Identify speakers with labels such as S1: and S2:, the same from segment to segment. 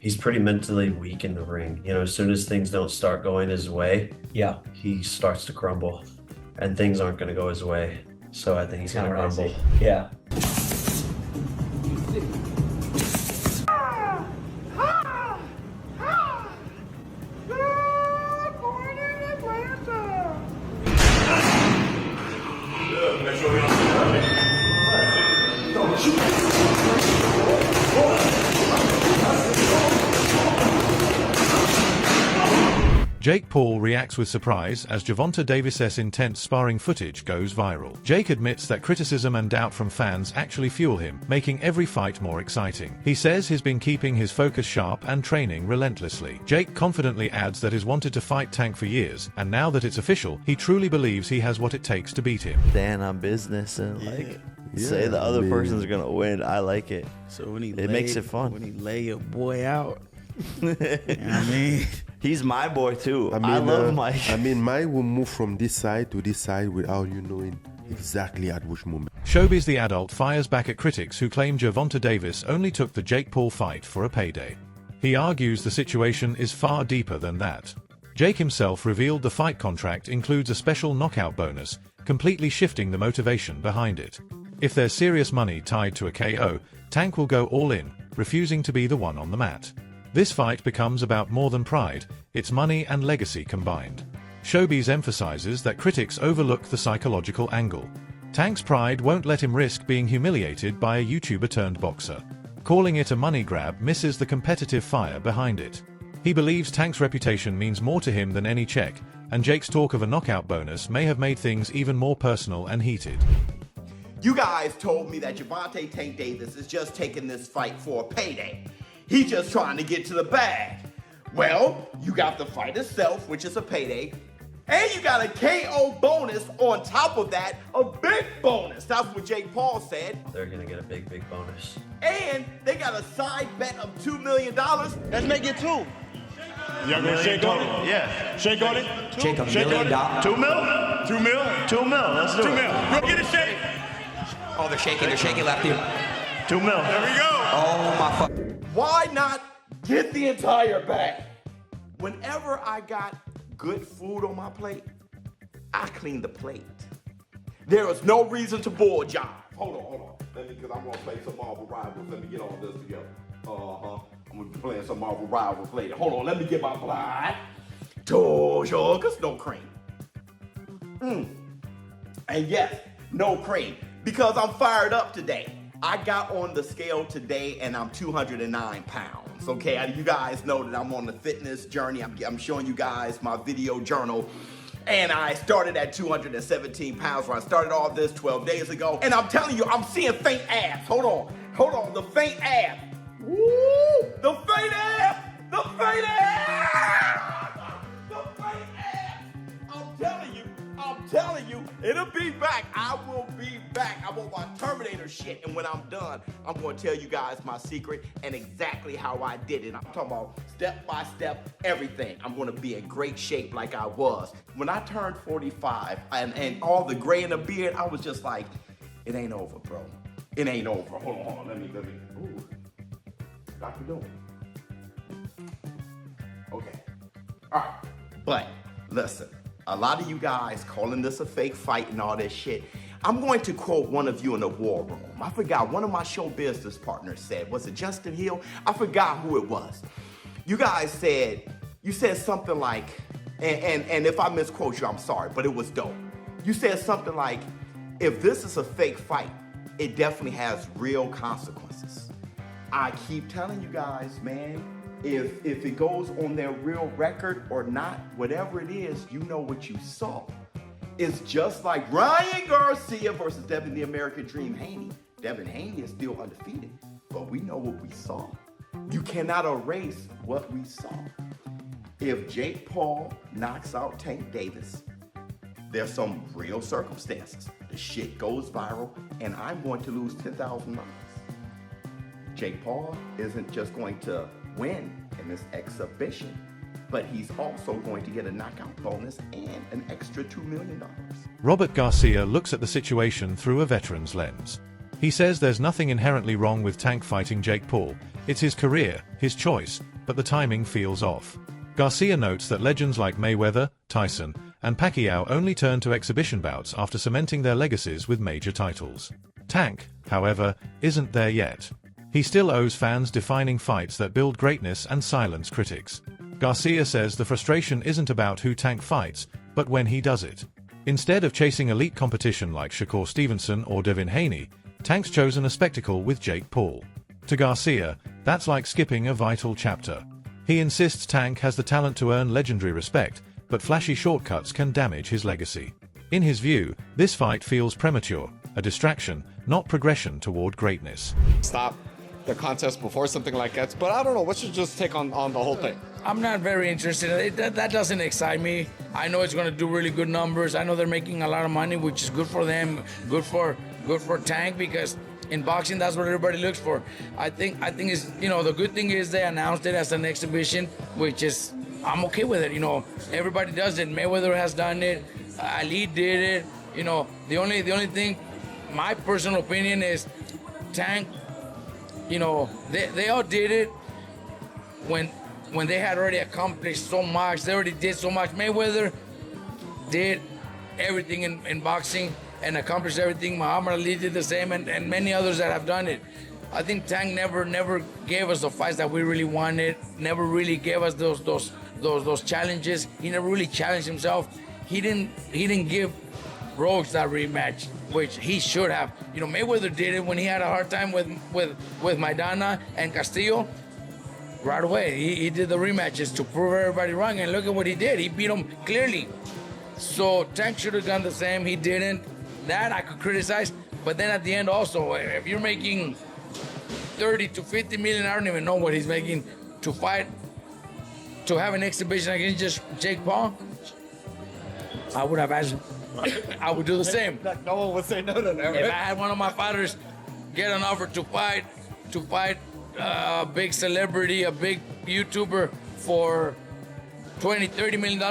S1: He's pretty mentally weak in the ring. You know, as soon as things don't start going his way,
S2: Yeah,
S1: he starts to crumble, and things aren't going to go his way. So I think he's going to
S2: kind of
S1: crumble.
S2: Yeah.
S3: Jake Paul reacts with surprise as Gervonta Davis's intense sparring footage goes viral. Jake admits that criticism and doubt from fans actually fuel him, making every fight more exciting. He says he's been keeping his focus sharp and training relentlessly. Jake confidently adds that he's wanted to fight Tank for years, and now that it's official, he truly believes he has what it takes to beat him.
S4: Stand on business and say the other person's gonna win. I like it.
S5: So when
S4: It makes it fun.
S5: When he lay your boy out, you know what I mean?
S4: He's my boy too. I love Mike.
S6: I mean, Mike will move from this side to this side without you knowing exactly at which moment.
S3: Showbiz the adult fires back at critics who claim Gervonta Davis only took the Jake Paul fight for a payday. He argues the situation is far deeper than that. Jake himself revealed the fight contract includes a special knockout bonus, completely shifting the motivation behind it. If there's serious money tied to a KO, Tank will go all in, refusing to be the one on the mat. This fight becomes about more than pride, it's money and legacy combined. Showbiz emphasizes that critics overlook the psychological angle. Tank's pride won't let him risk being humiliated by a YouTuber-turned-boxer. Calling it a money grab misses the competitive fire behind it. He believes Tank's reputation means more to him than any check, and Jake's talk of a knockout bonus may have made things even more personal and heated.
S7: You guys told me that Gervonta Tank Davis is just taking this fight for a payday. He's just trying to get to the bag. Well, you got the fight itself, which is a payday, and you got a KO bonus on top of that, a big bonus. That's what Jake Paul said.
S1: They're going to get a big, big bonus.
S7: And they got a side bet of $2 million. Let's make it two.
S8: Y'all gonna shake on it?
S7: Yeah.
S8: Shake on it?
S2: Shake $1
S8: Shake on
S2: million.
S8: it? 2 mil? 2 mil? 2 mil. Let's do 2 mil. Go get a shake.
S2: Oh, they're shaking left here.
S8: 2 mil. There we go.
S2: Oh my fuck.
S7: Why not get the entire bag? Whenever I got good food on my plate, I clean the plate. There is no reason to bull jive. Hold on. Because I'm gonna play some Marvel Rivals. Let me get all this together. I'm gonna be playing some Marvel Rivals later. Hold on, let me get my blind. Two sugars, no cream. And yes, no cream. Because I'm fired up today. I got on the scale today and I'm 209 pounds, okay? You guys know that I'm on the fitness journey. I'm showing you guys my video journal. And I started at 217 pounds when I started all this 12 days ago. And I'm telling you, I'm seeing faint abs. Hold on, the faint abs. Woo! The faint abs! The faint abs! The faint abs! I'm telling you, it'll be back. I will be back. I want my Terminator shit. And when I'm done, I'm going to tell you guys my secret and exactly how I did it. I'm talking about step by step, everything. I'm going to be in great shape like I was. When I turned 45 and all the gray in the beard, I was just like, it ain't over, bro. It ain't over. Hold on. Let me. Ooh. Dr. Doom. Okay. All right. But listen. A lot of you guys calling this a fake fight and all this shit. I'm going to quote one of you in the war room. I forgot, one of my show business partners said, was it Justin Hill? I forgot who it was. You guys said, something like, and if I misquote you, I'm sorry, but it was dope. You said something like, if this is a fake fight, it definitely has real consequences. I keep telling you guys, man, if it goes on their real record or not, whatever it is, you know what you saw. It's just like Ryan Garcia versus Devin the American Dream Haney. Devin Haney is still undefeated, but we know what we saw. You cannot erase what we saw. If Jake Paul knocks out Tank Davis, there's some real circumstances. The shit goes viral, and I'm going to lose $10,000. Jake Paul isn't just going to win in this exhibition, but he's also going to get a knockout bonus and an extra $2 million.
S3: Robert Garcia looks at the situation through a veteran's lens. He says there's nothing inherently wrong with Tank fighting Jake Paul. It's his career, his choice, but the timing feels off. Garcia notes that legends like Mayweather, Tyson, and Pacquiao only turn to exhibition bouts after cementing their legacies with major titles. Tank, however, isn't there yet. He still owes fans defining fights that build greatness and silence critics. Garcia says the frustration isn't about who Tank fights, but when he does it. Instead of chasing elite competition like Shakur Stevenson or Devin Haney, Tank's chosen a spectacle with Jake Paul. To Garcia, that's like skipping a vital chapter. He insists Tank has the talent to earn legendary respect, but flashy shortcuts can damage his legacy. In his view, this fight feels premature, a distraction, not progression toward greatness.
S9: Stop the contest before something like that, but I don't know, what's your just take on the whole thing?
S5: I'm not very interested. That doesn't excite me. I know it's going to do really good numbers. I know they're making a lot of money, which is good for them, good for Tank, because in boxing, that's what everybody looks for. I think is, the good thing is they announced it as an exhibition, which is, I'm okay with it. Everybody does it. Mayweather has done it. Ali did it. The only thing, my personal opinion is Tank, they all did it when they had already accomplished so much. They already did so much. Mayweather did everything in boxing and accomplished everything. Muhammad Ali did the same, and many others that have done it. I think Tank never gave us the fights that we really wanted. Never really gave us those challenges. He never really challenged himself. He didn't give Rhodes that rematch, which he should have. Mayweather did it when he had a hard time with Maidana and Castillo. Right away, he did the rematches to prove everybody wrong, and look at what he did. He beat him clearly. So Tank should have done the same. He didn't. That I could criticize, but then at the end also, if you're making 30 to 50 million, I don't even know what he's making to fight, to have an exhibition against just Jake Paul, I would have asked. I would do the same.
S9: No one would say no to that.
S5: If I had one of my fighters get an offer to fight a big celebrity, a big YouTuber for $20-30 million,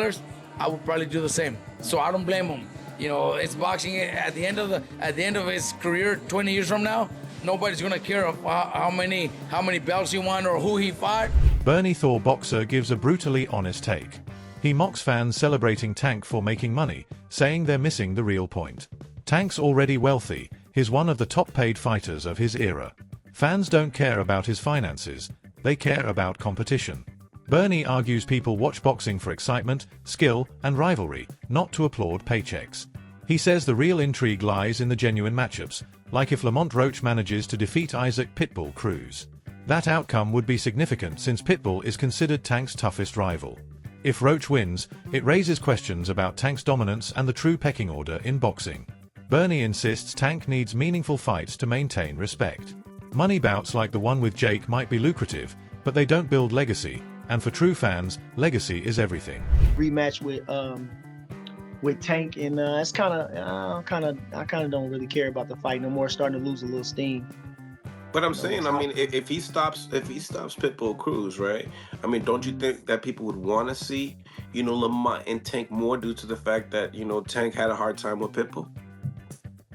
S5: I would probably do the same. So I don't blame him. It's boxing. At the end of his career, 20 years from now, nobody's gonna care of how many belts he won or who he fought.
S3: Bernie Thor Boxer gives a brutally honest take. He mocks fans celebrating Tank for making money, saying they're missing the real point. Tank's already wealthy. He's one of the top-paid fighters of his era. Fans don't care about his finances. They care about competition. Bernie argues people watch boxing for excitement, skill, and rivalry, not to applaud paychecks. He says the real intrigue lies in the genuine matchups, like if Lamont Roach manages to defeat Isaac Pitbull Cruz. That outcome would be significant since Pitbull is considered Tank's toughest rival. If Roach wins, it raises questions about Tank's dominance and the true pecking order in boxing. Bernie insists Tank needs meaningful fights to maintain respect. Money bouts like the one with Jake might be lucrative, but they don't build legacy, and for true fans, legacy is everything.
S10: Rematch with Tank, and it's I kind of don't really care about the fight no more. It's starting to lose a little steam.
S11: But I'm saying, if he stops Pitbull Cruz, right? Don't you think that people would want to see, Lamont and Tank more due to the fact that, Tank had a hard time with Pitbull?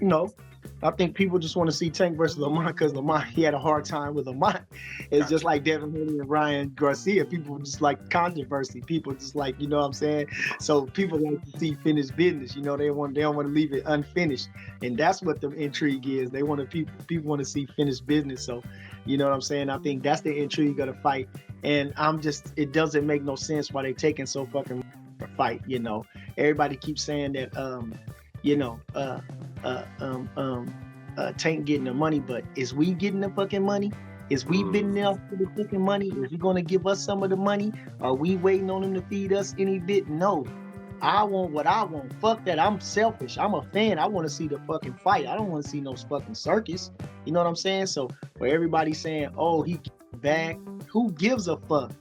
S10: No, I think people just want to see Tank versus Lamont because Lamont, he had a hard time with Lamont. It's just like Devin Haney and Ryan Garcia. People just like controversy. People just like, you know what I'm saying? So people like to see finished business. They don't want to leave it unfinished. And that's what the intrigue is. They want to people want to see finished business. So, you know what I'm saying? I think that's the intrigue of the fight. And it doesn't make no sense why they taking so fucking fight. Everybody keeps saying that, Tank getting the money, but is we getting the fucking money? Is we bidding out for the fucking money? Is he gonna give us some of the money? Are we waiting on him to feed us any bit? No. I want what I want. Fuck that. I'm selfish. I'm a fan. I want to see the fucking fight. I don't want to see no fucking circus. You know what I'm saying? So where everybody's saying, oh, he back, who gives a fuck?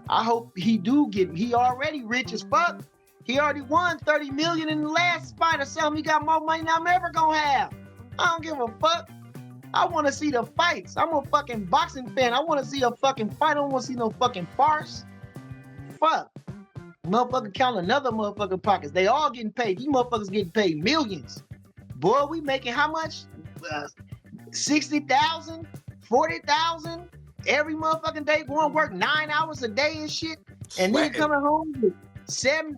S10: I hope he already rich as fuck. He already won 30 million in the last fight or something. He got more money than I'm ever gonna have. I don't give a fuck. I want to see the fights. I'm a fucking boxing fan. I want to see a fucking fight. I don't want to see no fucking farce. Fuck. Motherfucker count another motherfucking pockets. They all getting paid. These motherfuckers getting paid millions. Boy, we making how much? 60,000, 40,000 every motherfucking day, going to work 9 hours a day and shit, and then coming home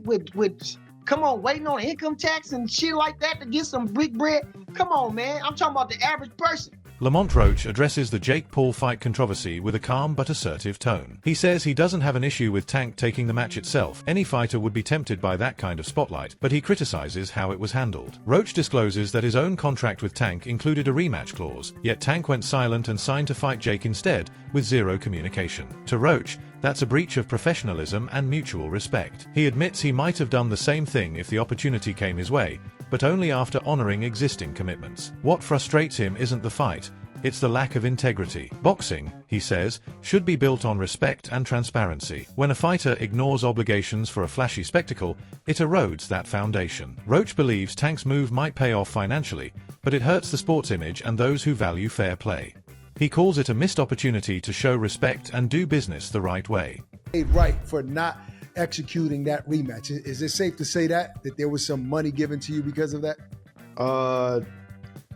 S10: with come on, waiting on income tax and shit like that to get some big bread. Come on, man. I'm talking about the average person.
S3: Lamont Roach addresses the Jake Paul fight controversy with a calm but assertive tone. He says he doesn't have an issue with Tank taking the match itself. Any fighter would be tempted by that kind of spotlight, but he criticizes how it was handled. Roach discloses that his own contract with Tank included a rematch clause, yet Tank went silent and signed to fight Jake instead, with zero communication. To Roach, that's a breach of professionalism and mutual respect. He admits he might have done the same thing if the opportunity came his way, but only after honoring existing commitments. What frustrates him isn't the fight, it's the lack of integrity. Boxing, he says, should be built on respect and transparency. When a fighter ignores obligations for a flashy spectacle, it erodes that foundation. Roach believes Tank's move might pay off financially, but it hurts the sport's image and those who value fair play. He calls it a missed opportunity to show respect and do business the right way.
S12: Right for not executing that rematch. Is it safe to say that there was some money given to you because of that?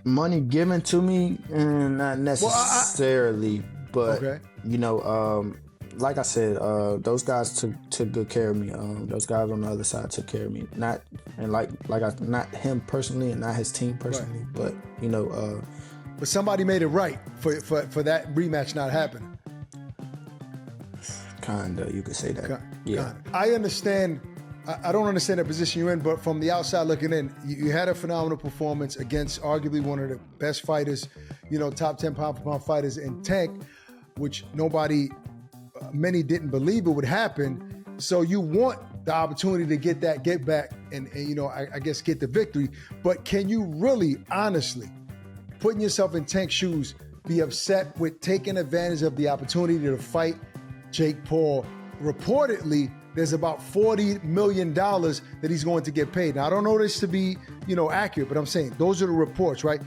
S13: Money given to me, not necessarily, but
S12: okay.
S13: You know, like I said, those guys took good care of me. Those guys on the other side took care of me. Not him personally and not his team personally, right. But you know.
S12: But somebody made it right for that rematch not happening.
S13: Kinda, you could say that. Yeah.
S12: I understand. I don't understand the position you're in, but from the outside looking in, you had a phenomenal performance against arguably one of the best fighters, you know, top 10 pound-for-pound fighters in Tank, which many didn't believe it would happen. So you want the opportunity to get back, and you know, I guess get the victory. But can you really, honestly, putting yourself in Tank's shoes, be upset with taking advantage of the opportunity to fight Jake Paul? Reportedly, there's about $40 million that he's going to get paid. Now, I don't know this to be, you know, accurate, but I'm saying those are the reports, right?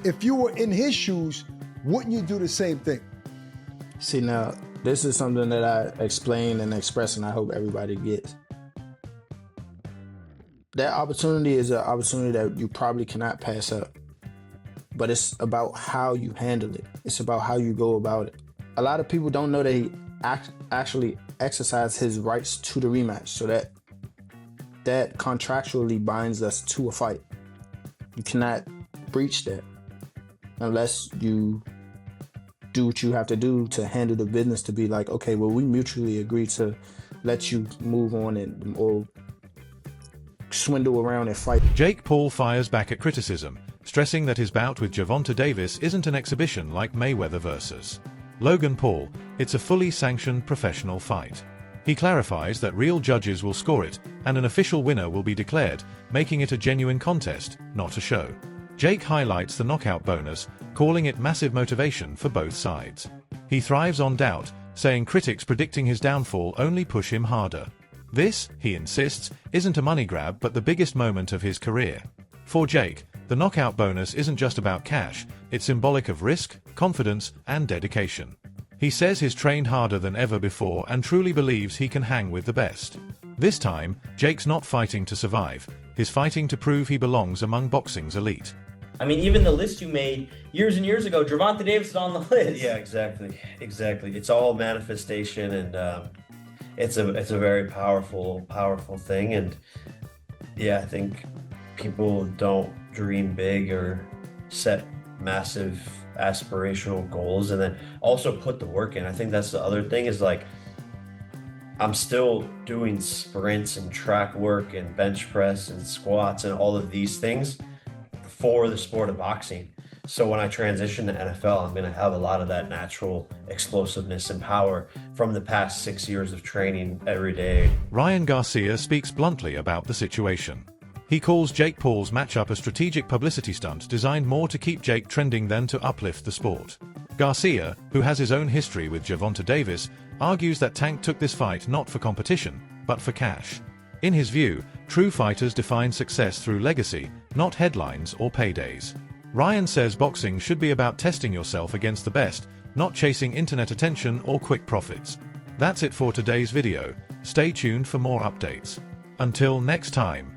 S12: If you were in his shoes, wouldn't you do the same thing?
S13: See, now, this is something that I explain and express, and I hope everybody gets. That opportunity is an opportunity that you probably cannot pass up. But it's about how you handle it. It's about how you go about it. A lot of people don't know that he actually exercised his rights to the rematch, so that contractually binds us to a fight. You cannot breach that unless you do what you have to do to handle the business, to be like, okay, well, we mutually agree to let you move on or swindle around and fight.
S3: Jake Paul fires back at criticism, stressing that his bout with Gervonta Davis isn't an exhibition like Mayweather versus Logan Paul. It's a fully sanctioned professional fight. He clarifies that real judges will score it, and an official winner will be declared, making it a genuine contest, not a show. Jake highlights the knockout bonus, calling it massive motivation for both sides. He thrives on doubt, saying critics predicting his downfall only push him harder. This, he insists, isn't a money grab but the biggest moment of his career. For Jake, the knockout bonus isn't just about cash, it's symbolic of risk, confidence, and dedication. He says he's trained harder than ever before and truly believes he can hang with the best. This time, Jake's not fighting to survive, he's fighting to prove he belongs among boxing's elite.
S14: I mean, even the list you made years and years ago, Gervonta Davis is on the list.
S1: Yeah, exactly. It's all manifestation, and it's a very powerful thing. And yeah, I think people don't dream big or set massive aspirational goals and then also put the work in. I think that's the other thing, is like, I'm still doing sprints and track work and bench press and squats and all of these things for the sport of boxing. So when I transition to NFL, I'm going to have a lot of that natural explosiveness and power from the past 6 years of training every day.
S3: Ryan Garcia speaks bluntly about the situation. He calls Jake Paul's matchup a strategic publicity stunt designed more to keep Jake trending than to uplift the sport. Garcia, who has his own history with Gervonta Davis, argues that Tank took this fight not for competition, but for cash. In his view, true fighters define success through legacy, not headlines or paydays. Ryan says boxing should be about testing yourself against the best, not chasing internet attention or quick profits. That's it for today's video. Stay tuned for more updates. Until next time.